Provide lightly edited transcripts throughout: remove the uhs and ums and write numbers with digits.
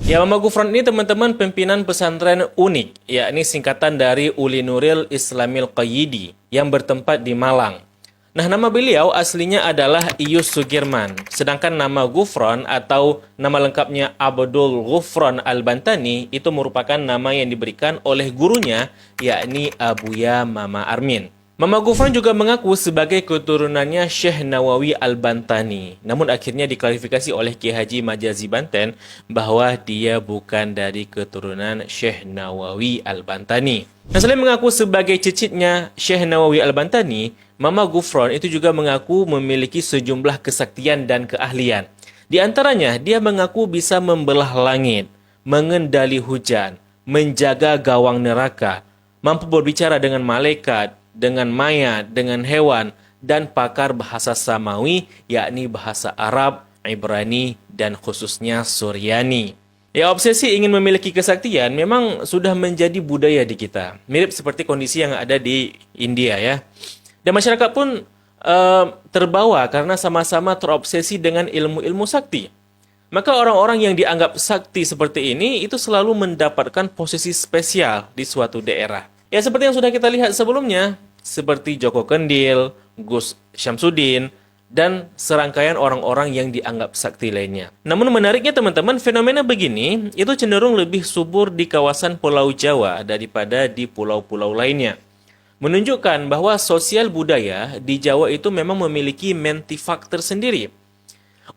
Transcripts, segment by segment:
Ya, Mama Gufron ini teman-teman pimpinan pesantren unik, yakni singkatan dari Uli Nuril Islamil Qayyidi yang bertempat di Malang. Nah, nama beliau aslinya adalah Iyus Sugirman, sedangkan nama Gufron atau nama lengkapnya Abdul Ghufron Al-Bantani itu merupakan nama yang diberikan oleh gurunya, yakni Abuya Mama Armin. Mama Gufron juga mengaku sebagai keturunannya Syekh Nawawi Al-Bantani. Namun akhirnya diklarifikasi oleh Ki Haji Majazi Banten bahwa dia bukan dari keturunan Syekh Nawawi Al-Bantani. Nah, selain mengaku sebagai cicitnya Syekh Nawawi Al-Bantani, Mama Gufron itu juga mengaku memiliki sejumlah kesaktian dan keahlian. Di antaranya, dia mengaku bisa membelah langit, mengendali hujan, menjaga gawang neraka, mampu berbicara dengan malaikat, dengan mayat, dengan hewan, dan pakar bahasa Samawi, yakni bahasa Arab, Ibrani, dan khususnya Suryani. Ya, obsesi ingin memiliki kesaktian memang sudah menjadi budaya di kita. Mirip seperti kondisi yang ada di India ya. Dan masyarakat pun terbawa karena sama-sama terobsesi dengan ilmu-ilmu sakti. Maka orang-orang yang dianggap sakti seperti ini itu selalu mendapatkan posisi spesial di suatu daerah. Ya, seperti yang sudah kita lihat sebelumnya, seperti Joko Kendil, Gus Syamsuddin, dan serangkaian orang-orang yang dianggap sakti lainnya. Namun menariknya teman-teman, fenomena begini itu cenderung lebih subur di kawasan Pulau Jawa daripada di pulau-pulau lainnya. Menunjukkan bahwa sosial budaya di Jawa itu memang memiliki mentifak tersendiri.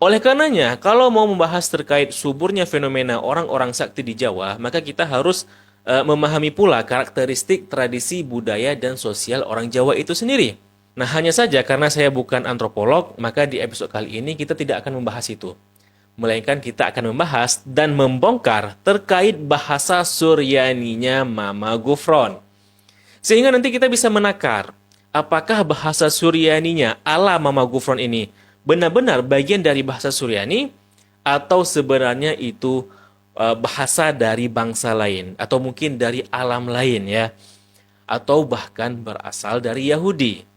Oleh karenanya, kalau mau membahas terkait suburnya fenomena orang-orang sakti di Jawa, maka kita harus memahami pula karakteristik tradisi budaya dan sosial orang Jawa itu sendiri. Nah, hanya saja karena saya bukan antropolog, maka di episode kali ini kita tidak akan membahas itu. Melainkan kita akan membahas dan membongkar terkait bahasa Suryaninya Mama Gufron. Sehingga nanti kita bisa menakar, apakah bahasa Suryaninya ala Mama Gufron ini benar-benar bagian dari bahasa Suryani, atau sebenarnya itu bahasa dari bangsa lain, atau mungkin dari alam lain ya, atau bahkan berasal dari Yahudi.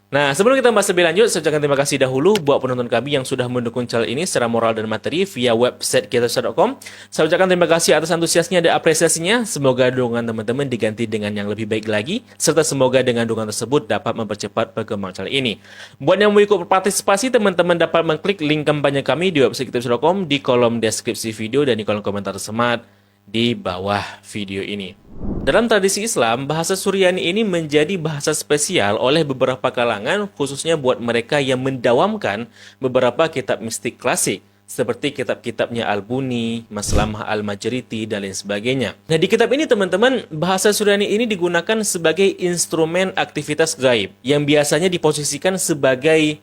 Nah, sebelum kita bahas lebih lanjut, saya ucapkan terima kasih dahulu buat penonton kami yang sudah mendukung channel ini secara moral dan materi via website kitabisa.com. Saya ucapkan terima kasih atas antusiasnya dan apresiasinya. Semoga dukungan teman-teman diganti dengan yang lebih baik lagi, serta semoga dengan dukungan tersebut dapat mempercepat perkembangan channel ini. Buat yang mau ikut berpartisipasi, teman-teman dapat mengklik link kampanye kami di website kitabisa.com di kolom deskripsi video dan di kolom komentar semat di bawah video ini. Dalam tradisi Islam, bahasa Suryani ini menjadi bahasa spesial oleh beberapa kalangan, khususnya buat mereka yang mendawamkan beberapa kitab mistik klasik, seperti kitab-kitabnya Al-Buni, Maslamah Al-Majriti, dan lain sebagainya. Nah, di kitab ini teman-teman, bahasa Suryani ini digunakan sebagai instrumen aktivitas gaib, yang biasanya diposisikan sebagai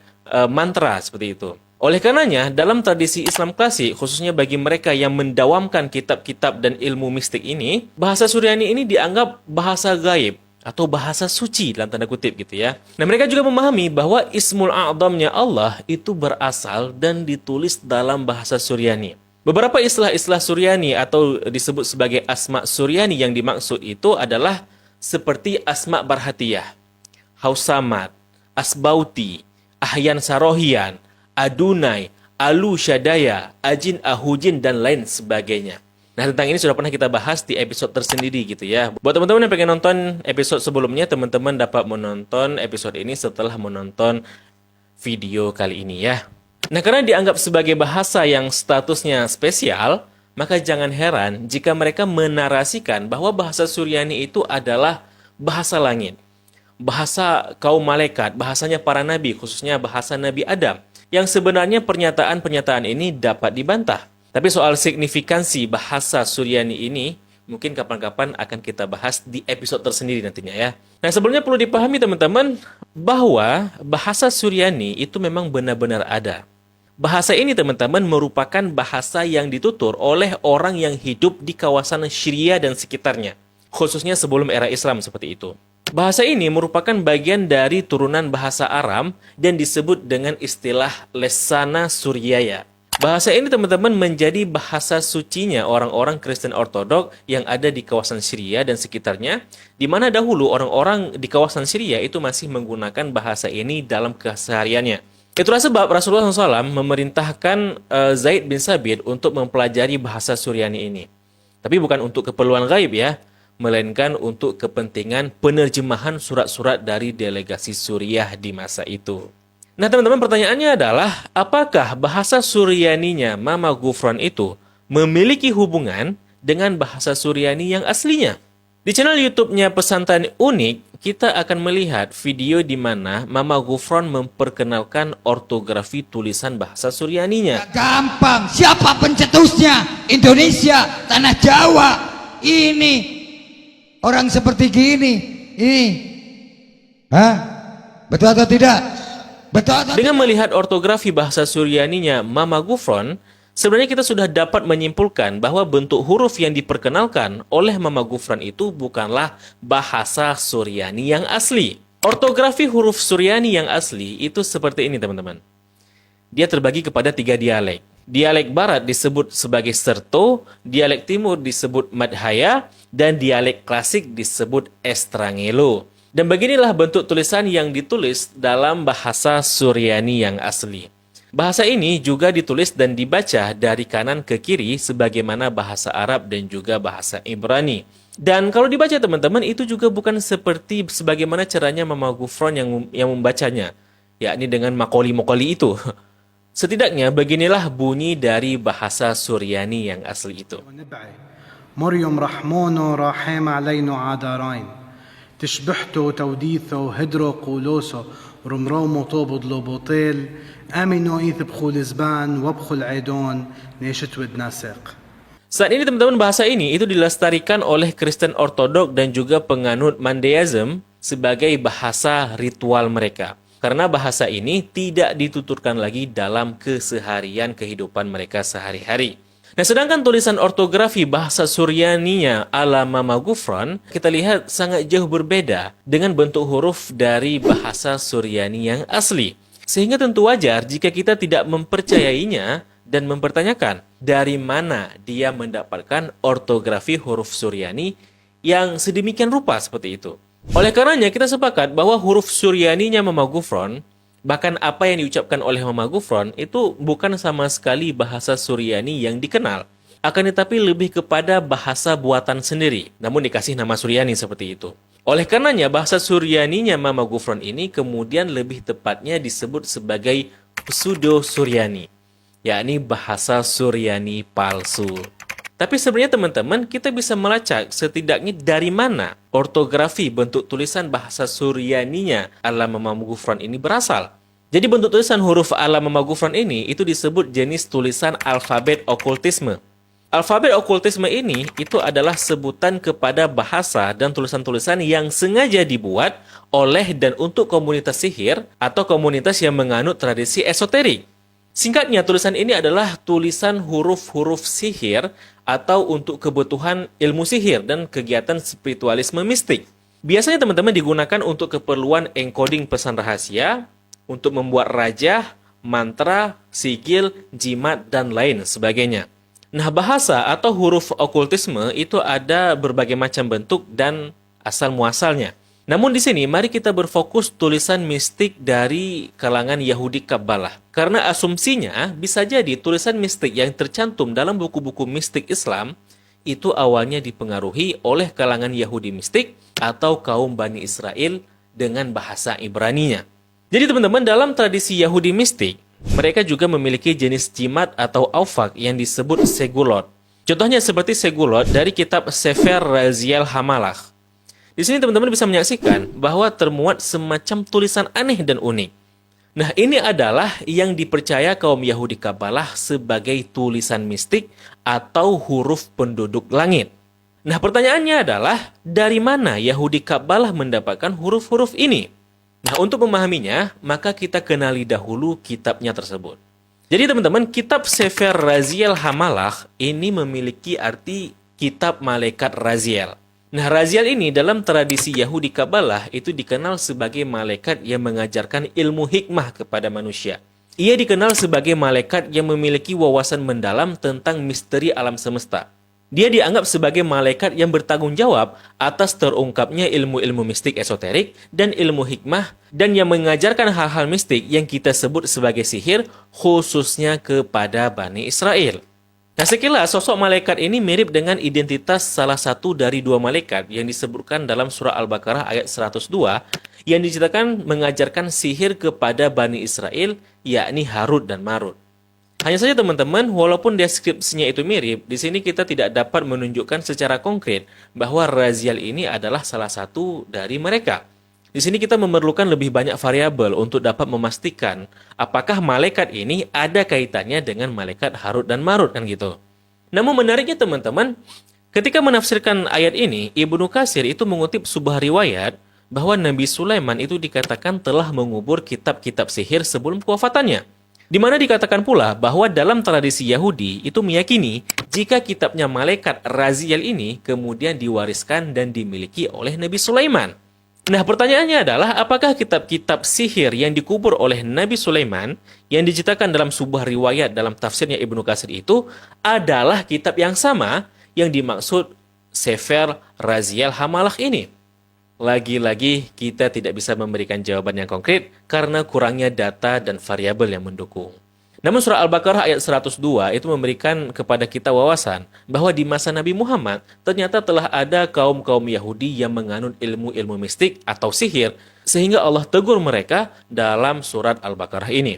mantra seperti itu. Oleh karenanya, dalam tradisi Islam klasik, khususnya bagi mereka yang mendawamkan kitab-kitab dan ilmu mistik ini, bahasa Suryani ini dianggap bahasa gaib atau bahasa suci dalam tanda kutip gitu ya. Nah, mereka juga memahami bahwa Ismul A'dhamnya Allah itu berasal dan ditulis dalam bahasa Suryani. Beberapa istilah-istilah Suryani atau disebut sebagai asma Suryani yang dimaksud itu adalah seperti asma Barhatiyah, Hausamat, Asbauti, Ahyan Sarohian, Adunai, Alu Syadaya, Ajin Ahujin, dan lain sebagainya. Nah, tentang ini sudah pernah kita bahas di episode tersendiri gitu ya. Buat teman-teman yang pengen nonton episode sebelumnya, teman-teman dapat menonton episode ini setelah menonton video kali ini ya. Nah, karena dianggap sebagai bahasa yang statusnya spesial, maka jangan heran jika mereka menarasikan bahwa bahasa Suryani itu adalah bahasa langit, bahasa kaum malaikat, bahasanya para nabi, khususnya bahasa Nabi Adam. Yang sebenarnya pernyataan-pernyataan ini dapat dibantah. Tapi soal signifikansi bahasa Suryani ini, mungkin kapan-kapan akan kita bahas di episode tersendiri nantinya ya. Nah, sebelumnya perlu dipahami teman-teman, bahwa bahasa Suryani itu memang benar-benar ada. Bahasa ini teman-teman merupakan bahasa yang ditutur oleh orang yang hidup di kawasan Syria dan sekitarnya. Khususnya sebelum era Islam seperti itu. Bahasa ini merupakan bagian dari turunan bahasa Aram dan disebut dengan istilah Lesana Suryaya. Bahasa ini teman-teman menjadi bahasa sucinya orang-orang Kristen Ortodok yang ada di kawasan Syria dan sekitarnya, di mana dahulu orang-orang di kawasan Syria itu masih menggunakan bahasa ini dalam kesehariannya. Itulah sebab Rasulullah SAW memerintahkan Zaid bin Sabit untuk mempelajari bahasa Suryani ini. Tapi bukan untuk keperluan gaib ya, melainkan untuk kepentingan penerjemahan surat-surat dari delegasi Suriah di masa itu. Nah teman-teman, pertanyaannya adalah, apakah bahasa Suryaninya Mama Ghufran itu memiliki hubungan dengan bahasa Suryani yang aslinya? Di channel YouTube-nya Pesantren Unik, kita akan melihat video di mana Mama Ghufran memperkenalkan ortografi tulisan bahasa Suryaninya. Gampang, siapa pencetusnya? Indonesia, tanah Jawa. Ini orang seperti gini, ini, hah? Betul atau tidak? Betul atau Dengan melihat ortografi bahasa Suryaninya Mama Ghufran, sebenarnya kita sudah dapat menyimpulkan bahwa bentuk huruf yang diperkenalkan oleh Mama Ghufran itu bukanlah bahasa Suryani yang asli. Ortografi huruf Suryani yang asli itu seperti ini teman-teman. Dia terbagi kepada 3 dialek. Dialek barat disebut sebagai Serto, dialek timur disebut Madhaya, dan dialek klasik disebut Estrangelo. Dan beginilah bentuk tulisan yang ditulis dalam bahasa Suryani yang asli. Bahasa ini juga ditulis dan dibaca dari kanan ke kiri sebagaimana bahasa Arab dan juga bahasa Ibrani. Dan kalau dibaca teman-teman, itu juga bukan seperti sebagaimana caranya Mama Ghufran yang membacanya, yakni dengan makoli-makoli itu. Setidaknya beginilah bunyi dari bahasa Suryani yang asli itu. مريم رحمونو راحم علينو عادارين تشبحتو توديثو هدرو قولوسو رمرومو طوبض لوبوطيل امينو ايث بخول زبان وبخول عيدون نيشت ود ناسق. Saat ini teman-teman, bahasa ini itu dilestarikan oleh Kristen Ortodok dan juga penganut Mandeism sebagai bahasa ritual mereka. Karena bahasa ini tidak dituturkan lagi dalam keseharian kehidupan mereka sehari-hari. Nah, sedangkan tulisan ortografi bahasa Suryaninya ala Mama Ghufran, kita lihat sangat jauh berbeda dengan bentuk huruf dari bahasa Suryani yang asli. Sehingga tentu wajar jika kita tidak mempercayainya dan mempertanyakan dari mana dia mendapatkan ortografi huruf Suryani yang sedemikian rupa seperti itu. Oleh karenanya, kita sepakat bahwa huruf Suryaninya Mama Ghufran, bahkan apa yang diucapkan oleh Mama Ghufran itu bukan sama sekali bahasa Suryani yang dikenal, akan tetapi lebih kepada bahasa buatan sendiri, namun dikasih nama Suryani seperti itu. Oleh karenanya, bahasa Suryaninya Mama Ghufran ini kemudian lebih tepatnya disebut sebagai pseudo-Suryani, yakni bahasa Suryani palsu. Tapi sebenarnya teman-teman, kita bisa melacak setidaknya dari mana ortografi bentuk tulisan bahasa Suryaninya ala Mama Ghufran ini berasal. Jadi bentuk tulisan huruf ala Mama Ghufran ini itu disebut jenis tulisan alfabet okultisme. Alfabet okultisme ini itu adalah sebutan kepada bahasa dan tulisan-tulisan yang sengaja dibuat oleh dan untuk komunitas sihir atau komunitas yang menganut tradisi esoterik. Singkatnya, tulisan ini adalah tulisan huruf-huruf sihir atau untuk kebutuhan ilmu sihir dan kegiatan spiritualisme mistik. Biasanya teman-teman digunakan untuk keperluan encoding pesan rahasia, untuk membuat rajah, mantra, sigil, jimat, dan lain sebagainya. Nah, bahasa atau huruf okultisme itu ada berbagai macam bentuk dan asal-muasalnya. Namun di sini mari kita berfokus tulisan mistik dari kalangan Yahudi Kabbalah. Karena asumsinya bisa jadi tulisan mistik yang tercantum dalam buku-buku mistik Islam itu awalnya dipengaruhi oleh kalangan Yahudi mistik atau kaum Bani Israel dengan bahasa Ibraninya. Jadi teman-teman, dalam tradisi Yahudi mistik, mereka juga memiliki jenis jimat atau aufak yang disebut segulot. Contohnya seperti segulot dari kitab Sefer Raziel Hamalach. Di sini teman-teman bisa menyaksikan bahwa termuat semacam tulisan aneh dan unik. Nah, ini adalah yang dipercaya kaum Yahudi Kabbalah sebagai tulisan mistik atau huruf penduduk langit. Nah, pertanyaannya adalah, dari mana Yahudi Kabbalah mendapatkan huruf-huruf ini? Nah, untuk memahaminya, maka kita kenali dahulu kitabnya tersebut. Jadi teman-teman, kitab Sefer Raziel Hamalach ini memiliki arti kitab malaikat Raziel. Nah, Raziel ini dalam tradisi Yahudi Kabbalah itu dikenal sebagai malaikat yang mengajarkan ilmu hikmah kepada manusia. Ia dikenal sebagai malaikat yang memiliki wawasan mendalam tentang misteri alam semesta. Dia dianggap sebagai malaikat yang bertanggung jawab atas terungkapnya ilmu-ilmu mistik esoterik dan ilmu hikmah dan yang mengajarkan hal-hal mistik yang kita sebut sebagai sihir khususnya kepada Bani Israel. Nah, sekilas sosok malaikat ini mirip dengan identitas salah satu dari dua malaikat yang disebutkan dalam surah Al-Baqarah ayat 102 yang diceritakan mengajarkan sihir kepada Bani Israel, yakni Harut dan Marut. Hanya saja teman-teman, walaupun deskripsinya itu mirip, di sini kita tidak dapat menunjukkan secara konkret bahwa Raziel ini adalah salah satu dari mereka. Di sini kita memerlukan lebih banyak variabel untuk dapat memastikan apakah malaikat ini ada kaitannya dengan malaikat Harut dan Marut kan gitu. Namun menariknya teman-teman, ketika menafsirkan ayat ini, Ibnu Katsir itu mengutip sebuah riwayat bahwa Nabi Sulaiman itu dikatakan telah mengubur kitab-kitab sihir sebelum kewafatannya. Di mana dikatakan pula bahwa dalam tradisi Yahudi itu meyakini jika kitabnya malaikat Raziel ini kemudian diwariskan dan dimiliki oleh Nabi Sulaiman. Nah, pertanyaannya adalah apakah kitab-kitab sihir yang dikubur oleh Nabi Sulaiman yang diceritakan dalam sebuah riwayat dalam tafsirnya Ibnu Katsir itu adalah kitab yang sama yang dimaksud Sefer Raziel Hamalah ini? Lagi-lagi kita tidak bisa memberikan jawaban yang konkret karena kurangnya data dan variabel yang mendukung. Namun surah Al-Baqarah ayat 102 itu memberikan kepada kita wawasan bahwa di masa Nabi Muhammad ternyata telah ada kaum-kaum Yahudi yang menganut ilmu-ilmu mistik atau sihir sehingga Allah tegur mereka dalam surat Al-Baqarah ini.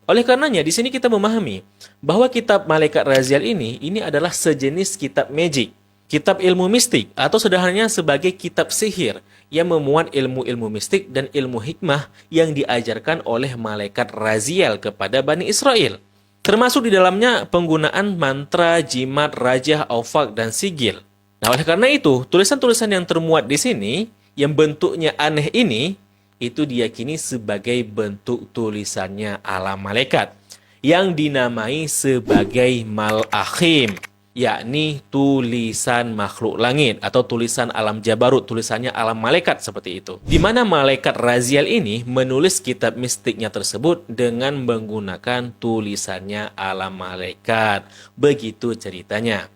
Oleh karenanya di sini kita memahami bahwa kitab Malaikat Raziel ini adalah sejenis kitab magic, kitab ilmu mistik atau sederhananya sebagai kitab sihir yang memuat ilmu-ilmu mistik dan ilmu hikmah yang diajarkan oleh malaikat Raziel kepada Bani Israel. Termasuk di dalamnya penggunaan mantra, jimat, rajah, aufak, dan sigil. Nah, oleh karena itu, tulisan-tulisan yang termuat di sini, yang bentuknya aneh ini, itu diyakini sebagai bentuk tulisannya alam malaikat, yang dinamai sebagai malakhim, yakni tulisan makhluk langit atau tulisan alam jabarut, tulisannya alam malaikat seperti itu. Di mana malaikat Raziel ini menulis kitab mistiknya tersebut dengan menggunakan tulisannya alam malaikat. Begitu ceritanya.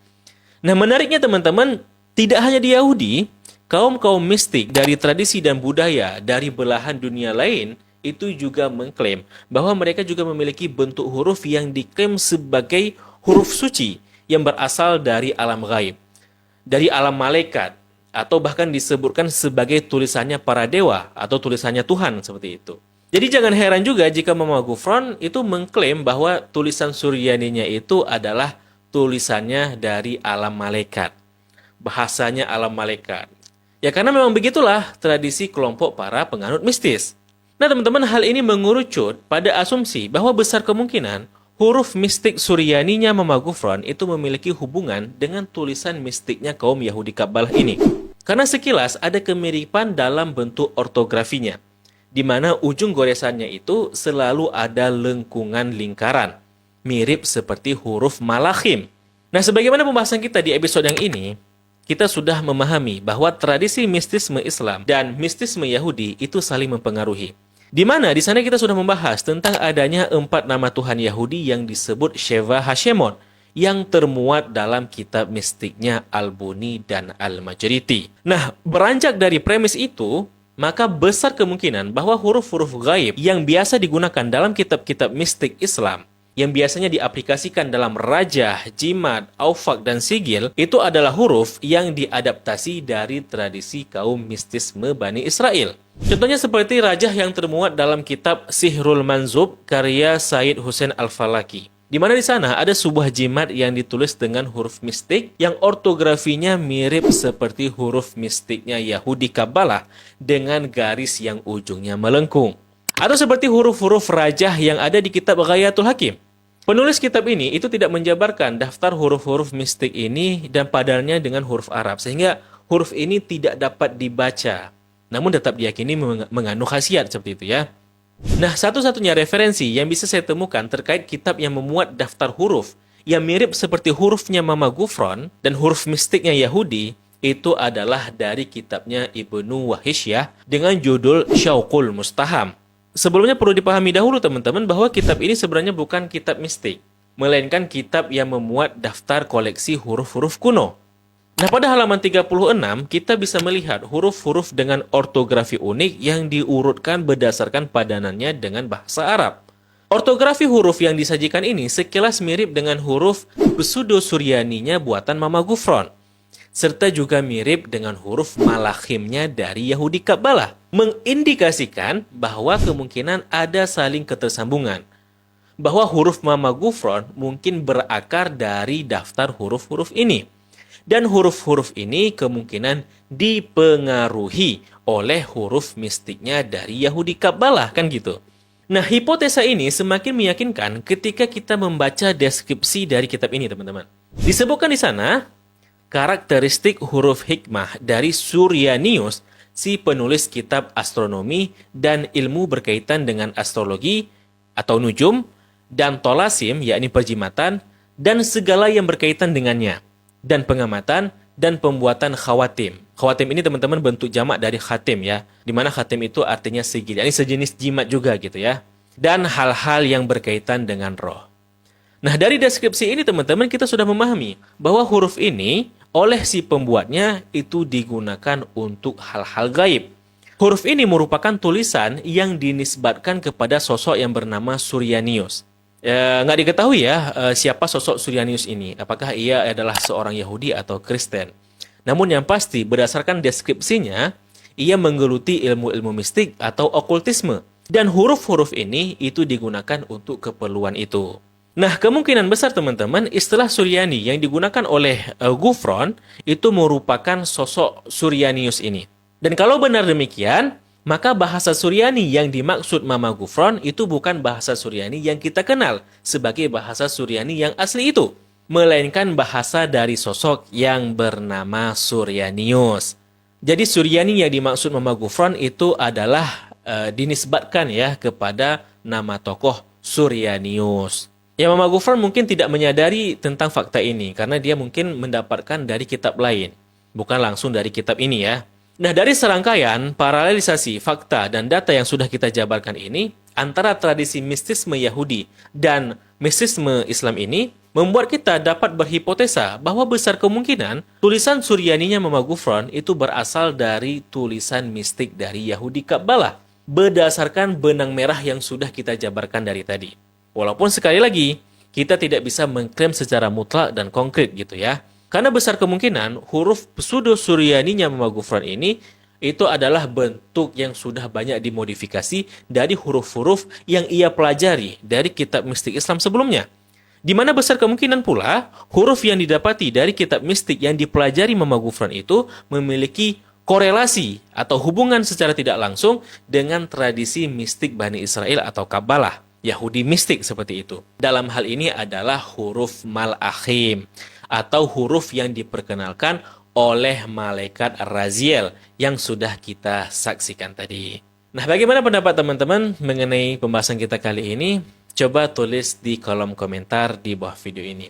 Nah, menariknya teman-teman, tidak hanya di Yahudi, kaum-kaum mistik dari tradisi dan budaya dari belahan dunia lain itu juga mengklaim bahwa mereka juga memiliki bentuk huruf yang diklaim sebagai huruf suci yang berasal dari alam gaib, dari alam malaikat, atau bahkan disebutkan sebagai tulisannya para dewa atau tulisannya Tuhan seperti itu. Jadi jangan heran juga jika Mama Gufron itu mengklaim bahwa tulisan Suryaninya itu adalah tulisannya dari alam malaikat, bahasanya alam malaikat. Ya karena memang begitulah tradisi kelompok para penganut mistis. Nah teman-teman, hal ini mengerucut pada asumsi bahwa besar kemungkinan huruf mistik Suryaninya Mama Gufron itu memiliki hubungan dengan tulisan mistiknya kaum Yahudi Kabbalah ini. Karena sekilas ada kemiripan dalam bentuk ortografinya, di mana ujung goresannya itu selalu ada lengkungan lingkaran, mirip seperti huruf malakhim. Nah, sebagaimana pembahasan kita di episode yang ini, kita sudah memahami bahwa tradisi mistisme Islam dan mistisme Yahudi itu saling mempengaruhi. Di mana di sana kita sudah membahas tentang adanya 4 nama Tuhan Yahudi yang disebut Sheva Hashemon yang termuat dalam kitab mistiknya Al-Buni dan Al-Majriti. Nah, beranjak dari premis itu, maka besar kemungkinan bahwa huruf-huruf gaib yang biasa digunakan dalam kitab-kitab mistik Islam yang biasanya diaplikasikan dalam rajah, jimat, aufak, dan sigil, itu adalah huruf yang diadaptasi dari tradisi kaum mistisme Bani Israel. Contohnya seperti rajah yang termuat dalam kitab Sihrul Manzub karya Said Hussein Al-Falaki, di mana di sana ada sebuah jimat yang ditulis dengan huruf mistik yang ortografinya mirip seperti huruf mistiknya Yahudi Kabbalah dengan garis yang ujungnya melengkung. Atau seperti huruf-huruf rajah yang ada di kitab Ghayatul Hakim. Penulis kitab ini itu tidak menjabarkan daftar huruf-huruf mistik ini dan padannya dengan huruf Arab, sehingga huruf ini tidak dapat dibaca. Namun tetap diyakini mengandung khasiat seperti itu ya. Nah, satu-satunya referensi yang bisa saya temukan terkait kitab yang memuat daftar huruf yang mirip seperti hurufnya Mama Gufron dan huruf mistiknya Yahudi itu adalah dari kitabnya Ibnu Wahisyah dengan judul Syauqul Mustaham. Sebelumnya perlu dipahami dahulu teman-teman bahwa kitab ini sebenarnya bukan kitab mistik. melainkan kitab yang memuat daftar koleksi huruf-huruf kuno. Nah, pada halaman 36, kita bisa melihat huruf-huruf dengan ortografi unik yang diurutkan berdasarkan padanannya dengan bahasa Arab. Ortografi huruf yang disajikan ini sekilas mirip dengan huruf pseudo-Suryaninya buatan Mama Gufron, serta juga mirip dengan huruf Malachimnya dari Yahudi Kabbalah, mengindikasikan bahwa kemungkinan ada saling ketersambungan, bahwa huruf Mama Gufron mungkin berakar dari daftar huruf-huruf ini. Dan huruf-huruf ini kemungkinan dipengaruhi oleh huruf mistiknya dari Yahudi Kabbalah, kan gitu. Nah, hipotesa ini semakin meyakinkan ketika kita membaca deskripsi dari kitab ini, teman-teman. Disebutkan di sana, karakteristik huruf hikmah dari Suryanius, si penulis kitab astronomi dan ilmu berkaitan dengan astrologi atau nujum, dan tolasim, yakni perjimatan, dan segala yang berkaitan dengannya, dan pengamatan dan pembuatan khawatim. Khawatim ini teman-teman bentuk jamak dari khatim ya, di mana khatim itu artinya sigil, ini sejenis jimat juga gitu ya. Dan hal-hal yang berkaitan dengan roh. Nah, dari deskripsi ini teman-teman kita sudah memahami bahwa huruf ini oleh si pembuatnya itu digunakan untuk hal-hal gaib. Huruf ini merupakan tulisan yang dinisbatkan kepada sosok yang bernama Suryanius. Nggak diketahui ya siapa sosok Suryanius ini. Apakah ia adalah seorang Yahudi atau Kristen. Namun yang pasti berdasarkan deskripsinya, ia menggeluti ilmu-ilmu mistik atau okultisme. Dan huruf-huruf ini itu digunakan untuk keperluan itu. Nah, kemungkinan besar teman-teman istilah Suryani yang digunakan oleh Gufron itu merupakan sosok Suryanius ini. Dan kalau benar demikian, maka bahasa Suryani yang dimaksud Mama Gufron itu bukan bahasa Suryani yang kita kenal sebagai bahasa Suryani yang asli itu, melainkan bahasa dari sosok yang bernama Suryanius. Jadi Suryani yang dimaksud Mama Gufron itu adalah dinisbatkan ya kepada nama tokoh Suryanius. Ya, Mama Gufron mungkin tidak menyadari tentang fakta ini karena dia mungkin mendapatkan dari kitab lain, bukan langsung dari kitab ini ya. Nah, dari serangkaian paralelisasi fakta dan data yang sudah kita jabarkan ini, antara tradisi mistisme Yahudi dan mistisme Islam ini, membuat kita dapat berhipotesa bahwa besar kemungkinan tulisan Suryaninya Mama Gufron itu berasal dari tulisan mistik dari Yahudi Kabbalah, berdasarkan benang merah yang sudah kita jabarkan dari tadi. Walaupun sekali lagi, kita tidak bisa mengklaim secara mutlak dan konkret gitu ya. Karena besar kemungkinan huruf pseudo-Suryaninya Mama Gufron ini itu adalah bentuk yang sudah banyak dimodifikasi dari huruf-huruf yang ia pelajari dari kitab mistik Islam sebelumnya. Di mana besar kemungkinan pula huruf yang didapati dari kitab mistik yang dipelajari Mama Gufron itu memiliki korelasi atau hubungan secara tidak langsung dengan tradisi mistik Bani Israel atau Kabbalah, Yahudi mistik seperti itu. Dalam hal ini adalah huruf Malachim atau huruf yang diperkenalkan oleh malaikat Raziel yang sudah kita saksikan tadi. Nah, bagaimana pendapat teman-teman mengenai pembahasan kita kali ini? Coba tulis di kolom komentar di bawah video ini.